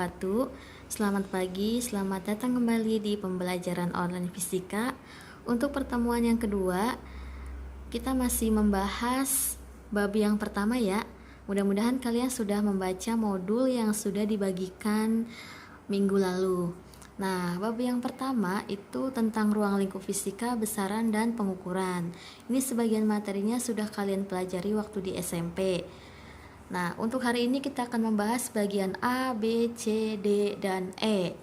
wabarakatuh. Selamat pagi, selamat datang kembali di pembelajaran online fisika. Untuk pertemuan yang kedua, kita masih membahas bab yang pertama ya. Mudah-mudahan kalian sudah membaca modul yang sudah dibagikan minggu lalu. Nah, bab yang pertama itu tentang ruang lingkup fisika, besaran dan pengukuran. Ini sebagian materinya sudah kalian pelajari waktu di SMP. Nah, untuk hari ini kita akan membahas bagian A, B, C, D, dan E.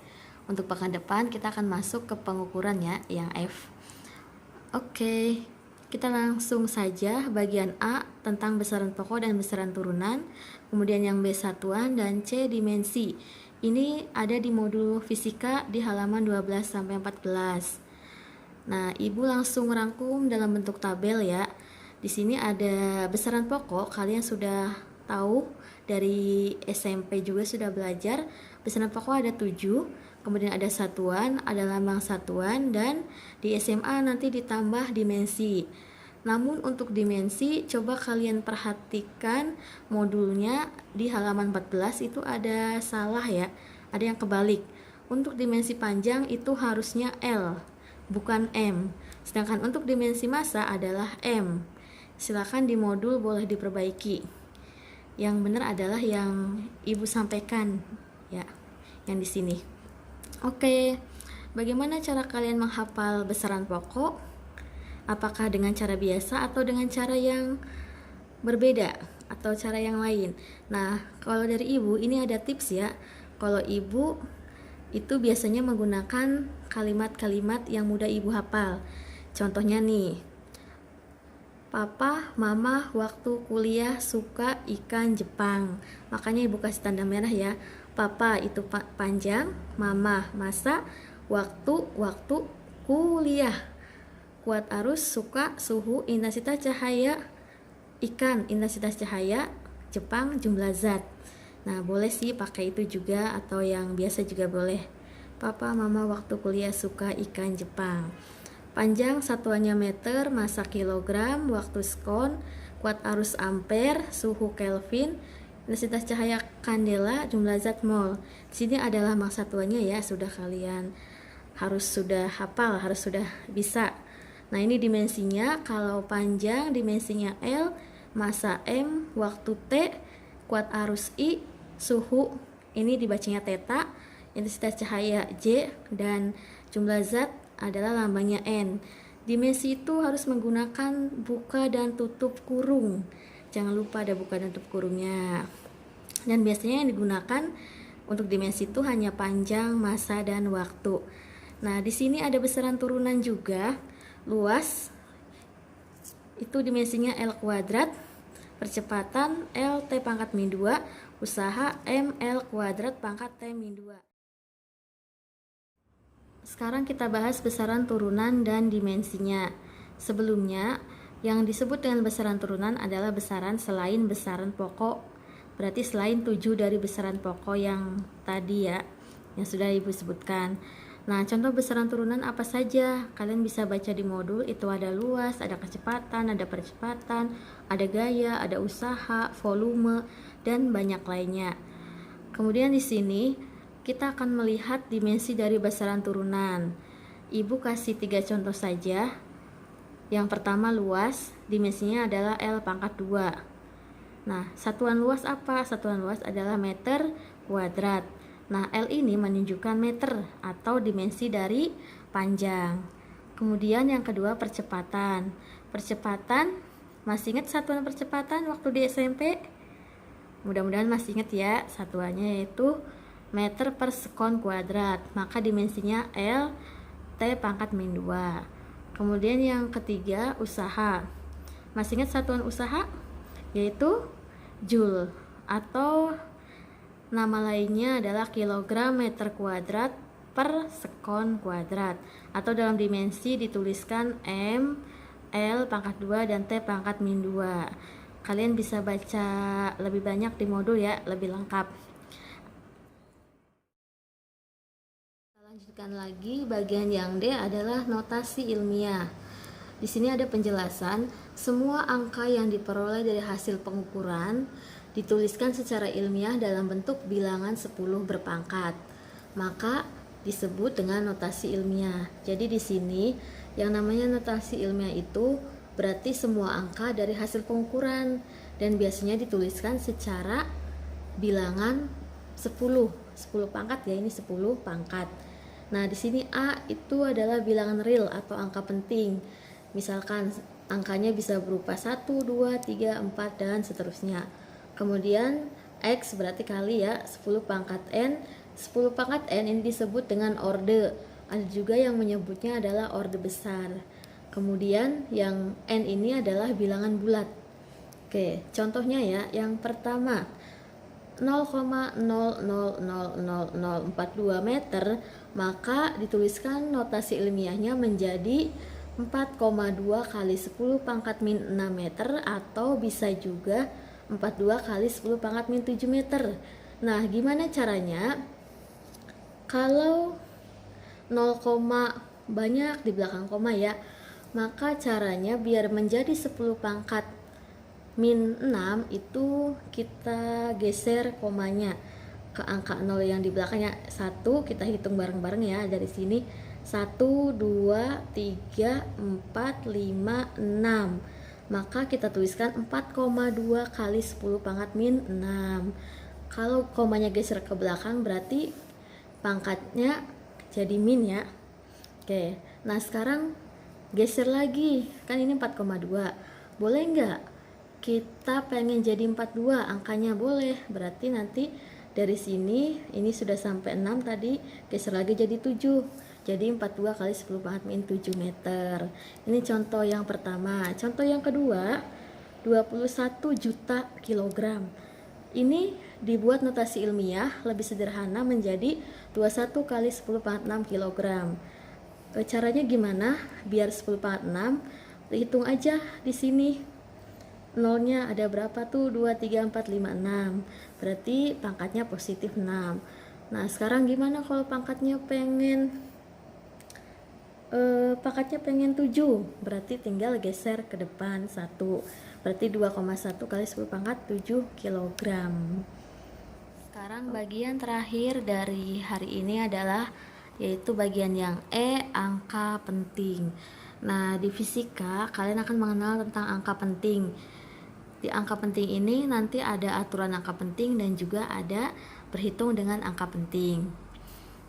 Untuk pekan depan kita akan masuk ke pengukuran ya, yang F. Oke, kita langsung saja bagian A tentang besaran pokok dan besaran turunan. Kemudian yang B satuan dan C dimensi. Ini ada di modul fisika di halaman 12-14. Nah, Ibu langsung rangkum dalam bentuk tabel ya. Di sini ada besaran pokok, kalian sudah tahu dari SMP juga sudah belajar. Besaran pokok ada 7, kemudian ada satuan, ada lambang satuan, dan di SMA nanti ditambah dimensi. Namun untuk dimensi coba kalian perhatikan modulnya di halaman 14 itu ada salah ya, ada yang kebalik. Untuk dimensi panjang itu harusnya L bukan M, sedangkan untuk dimensi massa adalah M. Silakan di modul boleh diperbaiki. Yang benar adalah yang Ibu sampaikan ya, yang di sini. Oke, bagaimana cara kalian menghafal besaran pokok? Apakah dengan cara biasa atau dengan cara yang berbeda atau cara yang lain? Nah, kalau dari Ibu ini ada tips ya. Kalau Ibu itu biasanya menggunakan kalimat-kalimat yang mudah Ibu hafal. Contohnya nih, Papa, Mama waktu kuliah suka ikan Jepang. Makanya Ibu kasih tanda merah ya. Papa itu panjang, Mama masa, waktu kuliah. Kuat arus, suka, suhu, intensitas cahaya, ikan, intensitas cahaya, Jepang, jumlah zat. Nah, boleh sih pakai itu juga atau yang biasa juga boleh. Papa, Mama waktu kuliah suka ikan Jepang. Panjang satuannya meter, massa kilogram, waktu skon, kuat arus ampere, suhu Kelvin, intensitas cahaya kandela, jumlah zat mol. Di sini adalah massa satuannya ya, sudah kalian harus sudah hafal, harus sudah bisa. Nah, ini dimensinya, kalau panjang dimensinya L, massa M, waktu T, kuat arus I, suhu ini dibacanya theta, intensitas cahaya J, dan jumlah zat adalah lambangnya N. Dimensi itu harus menggunakan buka dan tutup kurung. Jangan lupa ada buka dan tutup kurungnya. Dan biasanya yang digunakan untuk dimensi itu hanya panjang, massa, dan waktu. Nah, di sini ada besaran turunan juga. Luas itu dimensinya L kuadrat, percepatan L T pangkat min 2, usaha M L kuadrat pangkat T min 2. Sekarang kita bahas besaran turunan dan dimensinya. Sebelumnya, yang disebut dengan besaran turunan adalah besaran selain besaran pokok. Berarti selain 7 dari besaran pokok yang tadi ya, yang sudah Ibu sebutkan. Nah, contoh besaran turunan apa saja? Kalian bisa baca di modul, itu ada luas, ada kecepatan, ada percepatan, ada gaya, ada usaha, volume, dan banyak lainnya. Kemudian di sini kita akan melihat dimensi dari besaran turunan. Ibu kasih 3 contoh saja. Yang pertama luas, dimensinya adalah L pangkat 2. Nah, satuan luas apa? Satuan luas adalah meter kuadrat. Nah, L ini menunjukkan meter atau dimensi dari panjang. Kemudian yang kedua percepatan. Percepatan, masih ingat satuan percepatan waktu di SMP? Mudah-mudahan masih ingat ya, satuannya yaitu meter per sekon kuadrat, maka dimensinya L T pangkat min 2. Kemudian yang ketiga usaha. Masih ingat satuan usaha? Yaitu joule atau nama lainnya adalah kilogram meter kuadrat per sekon kuadrat, atau dalam dimensi dituliskan M L pangkat 2 dan T pangkat min 2. Kalian bisa baca lebih banyak di modul ya, lebih lengkap. Lanjutkan lagi, bagian yang D adalah notasi ilmiah. Di sini ada penjelasan, semua angka yang diperoleh dari hasil pengukuran dituliskan secara ilmiah dalam bentuk bilangan 10 berpangkat, maka disebut dengan notasi ilmiah. Jadi di sini yang namanya notasi ilmiah itu berarti semua angka dari hasil pengukuran dan biasanya dituliskan secara bilangan 10 pangkat ya, ini 10 pangkat. Nah, di sini A itu adalah bilangan real atau angka penting. Misalkan angkanya bisa berupa 1, 2, 3, 4 dan seterusnya. Kemudian X berarti kali ya, 10 pangkat N. 10 pangkat N ini disebut dengan orde. Ada juga yang menyebutnya adalah orde besar. Kemudian yang N ini adalah bilangan bulat. Oke, contohnya ya, yang pertama 0,000042 meter, maka dituliskan notasi ilmiahnya menjadi 4,2 kali 10 pangkat min 6 meter, atau bisa juga 42 kali 10 pangkat min 7 meter. Nah, gimana caranya? Kalau 0, banyak di belakang koma ya, maka caranya biar menjadi 10 pangkat min 6 itu kita geser komanya ke angka 0 yang di belakangnya. 1 kita hitung bareng-bareng ya, dari sini 1, 2, 3, 4, 5, 6. Maka kita tuliskan 4,2 kali 10 pangkat min 6. Kalau komanya geser ke belakang berarti pangkatnya jadi min ya. Oke, nah sekarang geser lagi, kan ini 4,2. Boleh nggak kita pengen jadi 42 angkanya? Boleh, berarti nanti dari sini ini sudah sampai 6 tadi, geser lagi jadi 7, jadi 42 kali 10 pangkat min 7 meter. Ini contoh yang pertama. Contoh yang kedua, 21 juta kilogram. Ini dibuat notasi ilmiah lebih sederhana menjadi 21 kali 10 pangkat 6 kilogram. Caranya gimana biar 10 pangkat 6? Hitung aja di sini. Nolnya ada berapa tuh? 2, 3, 4, 5, 6. Berarti pangkatnya positif 6. Nah, sekarang gimana kalau pangkatnya pengen 7? Berarti tinggal geser ke depan 1. Berarti 2,1 kali 10 pangkat 7 kg. Sekarang bagian terakhir dari hari ini adalah yaitu bagian yang E, angka penting. Nah, di fisika kalian akan mengenal tentang angka penting. Di angka penting ini nanti ada aturan angka penting dan juga ada berhitung dengan angka penting.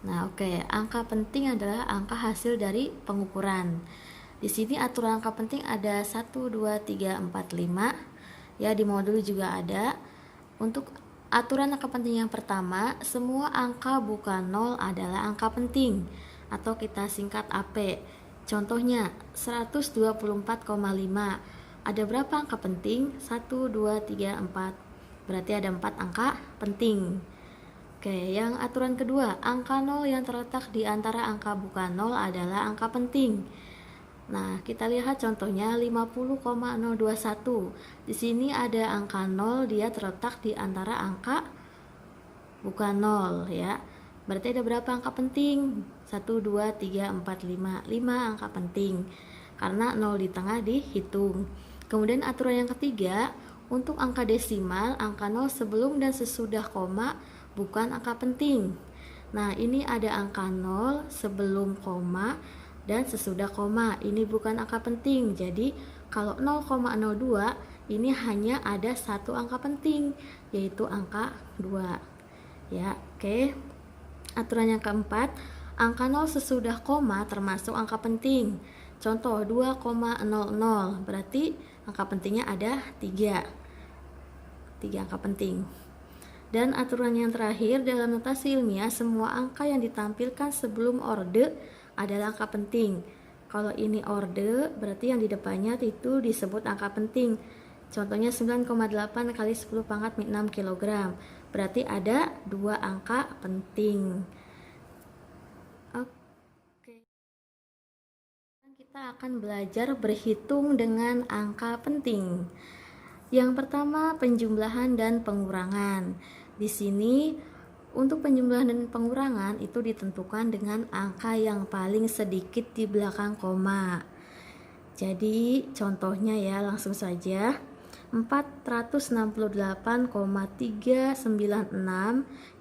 Nah, oke, angka penting adalah angka hasil dari pengukuran. Di sini aturan angka penting ada 1, 2, 3, 4, 5. Ya, di modul juga ada. Untuk aturan angka penting yang pertama, semua angka bukan 0 adalah angka penting atau kita singkat AP. Contohnya 124,5. Ada berapa angka penting? 1, 2, 3, 4. Berarti ada 4 angka penting. Oke, yang aturan kedua, angka 0 yang terletak di antara angka bukan 0 adalah angka penting. Nah, kita lihat contohnya 50,021. Di sini ada angka 0, dia terletak di antara angka bukan 0 ya. Berarti ada berapa angka penting? 1, 2, 3, 4, 5. 5 angka penting. Karena 0 di tengah dihitung. Kemudian aturan yang ketiga, untuk angka desimal, angka 0 sebelum dan sesudah koma bukan angka penting. Nah, ini ada angka 0 sebelum koma dan sesudah koma. Ini bukan angka penting. Jadi, kalau 0,02 ini hanya ada satu angka penting, yaitu angka 2. Ya, oke. Aturan yang keempat, angka 0 sesudah koma termasuk angka penting. Contoh 2,00, berarti angka pentingnya ada 3 angka penting. Dan aturan yang terakhir, dalam notasi ilmiah semua angka yang ditampilkan sebelum orde adalah angka penting. Kalau ini orde, berarti yang di depannya itu disebut angka penting. Contohnya 9,8 kali 10 pangkat min 6 kg. Berarti ada 2 angka penting. Kita akan belajar berhitung dengan angka penting. Yang pertama, penjumlahan dan pengurangan. Di sini untuk penjumlahan dan pengurangan itu ditentukan dengan angka yang paling sedikit di belakang koma. Jadi contohnya ya, langsung saja. 468,396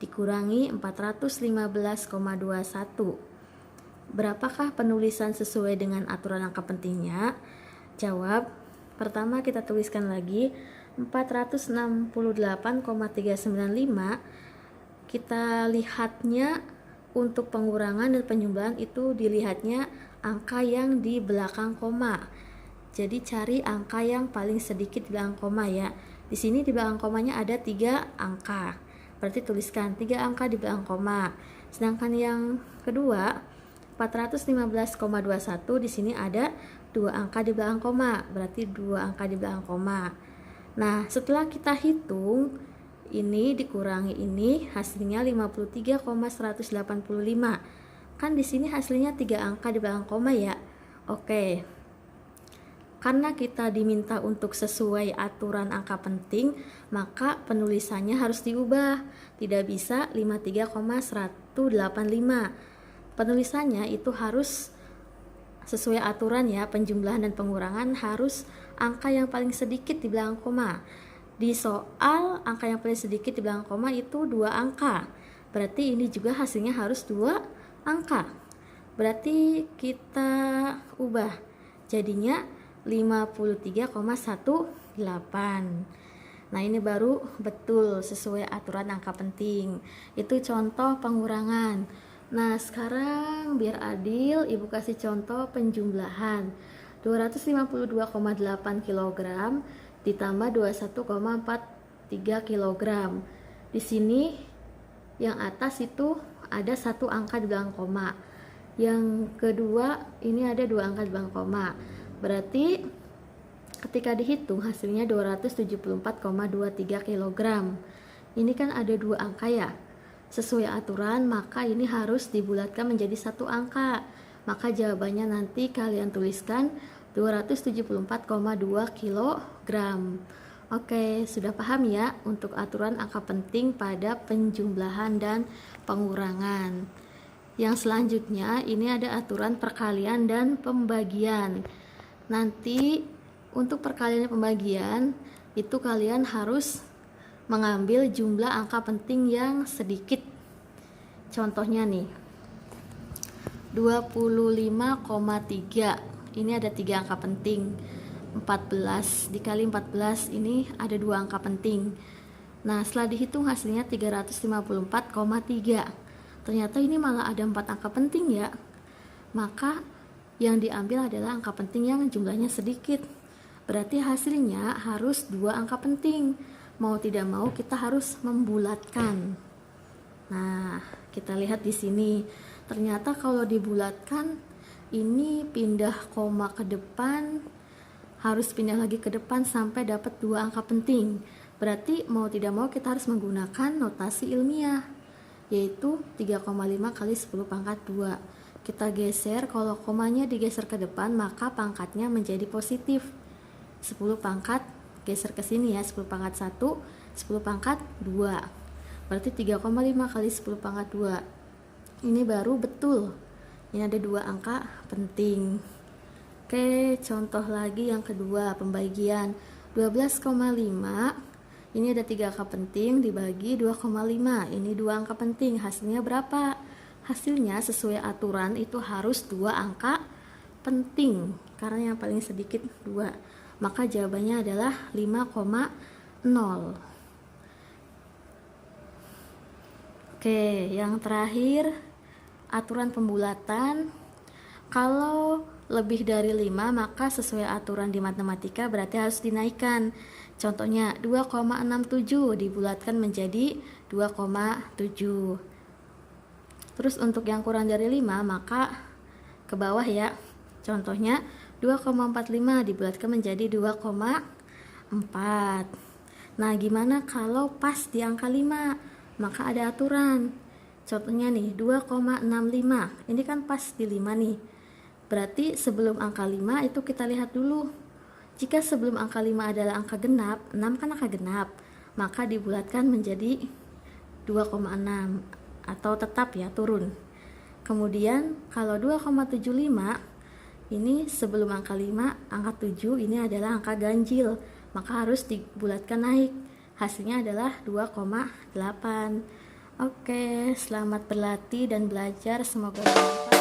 dikurangi 415,21. Berapakah penulisan sesuai dengan aturan angka pentingnya? Jawab. Pertama kita tuliskan lagi 468,395. Kita lihatnya untuk pengurangan dan penjumlahan itu dilihatnya angka yang di belakang koma. Jadi cari angka yang paling sedikit di belakang koma ya. Di sini di belakang komanya ada 3 angka. Berarti tuliskan 3 angka di belakang koma. Sedangkan yang kedua 415,21 di sini ada 2 angka di belakang koma, berarti 2 angka di belakang koma. Nah, setelah kita hitung ini dikurangi ini hasilnya 53,185. Kan di sini hasilnya 3 angka di belakang koma ya. Oke. Karena kita diminta untuk sesuai aturan angka penting, maka penulisannya harus diubah. Tidak bisa 53,185. Penulisannya itu harus sesuai aturan ya, penjumlahan dan pengurangan harus angka yang paling sedikit di belakang koma. Di soal angka yang paling sedikit di belakang koma itu 2 angka. Berarti ini juga hasilnya harus 2 angka. Berarti kita ubah jadinya 53,18. Nah, ini baru betul sesuai aturan angka penting. Itu contoh pengurangan. Nah, sekarang biar adil, Ibu kasih contoh penjumlahan. 252,8 kg ditambah 21,43 kg. Di sini yang atas itu ada 1 angka di belakang koma. Yang kedua ini ada 2 angka di belakang koma. Berarti ketika dihitung hasilnya 274,23 kg. Ini kan ada 2 angka ya. Sesuai aturan maka ini harus dibulatkan menjadi 1 angka. Maka jawabannya nanti kalian tuliskan 274,2 kg. Oke, sudah paham ya untuk aturan angka penting pada penjumlahan dan pengurangan. Yang selanjutnya ini ada aturan perkalian dan pembagian. Nanti untuk perkalian dan pembagian itu kalian harus mengambil jumlah angka penting yang sedikit. Contohnya nih 25,3. Ini ada 3 angka penting. 14 dikali 14 ini ada 2 angka penting. Nah, setelah dihitung hasilnya 354,3. Ternyata ini malah ada 4 angka penting ya. Maka yang diambil adalah angka penting yang jumlahnya sedikit. Berarti hasilnya harus 2 angka penting. Mau tidak mau kita harus membulatkan. Nah, kita lihat di sini. Ternyata kalau dibulatkan ini pindah koma ke depan, harus pindah lagi ke depan sampai dapat 2 angka penting. Berarti mau tidak mau kita harus menggunakan notasi ilmiah, yaitu 3,5 kali 10 pangkat 2. Kita geser, kalau komanya digeser ke depan maka pangkatnya menjadi positif. 10 pangkat geser ke sini ya, 10 pangkat 1, 10 pangkat 2. Berarti 3,5 kali 10 pangkat 2. Ini baru betul. Ini ada 2 angka penting. Oke, contoh lagi yang kedua, pembagian 12,5. Ini ada 3 angka penting dibagi 2,5. Ini 2 angka penting. Hasilnya berapa? Hasilnya sesuai aturan itu harus 2 angka penting. Karena yang paling sedikit 2. Maka jawabannya adalah 5,0. Oke, yang terakhir aturan pembulatan. Kalau lebih dari 5 maka sesuai aturan di matematika berarti harus dinaikkan. Contohnya 2,67 dibulatkan menjadi 2,7. Terus untuk yang kurang dari 5 maka ke bawah ya. Contohnya 2,45 dibulatkan menjadi 2,4. Nah, gimana kalau pas di angka 5? Maka ada aturan. Contohnya nih 2,65. Ini kan pas di 5 nih. Berarti sebelum angka 5 itu kita lihat dulu. Jika sebelum angka 5 adalah angka genap, 6 kan angka genap, maka dibulatkan menjadi 2,6 atau tetap ya turun. Kemudian kalau 2,75 ini sebelum angka 5, angka 7 ini adalah angka ganjil, maka harus dibulatkan naik. Hasilnya adalah 2,8. Oke, selamat berlatih dan belajar, semoga bermanfaat.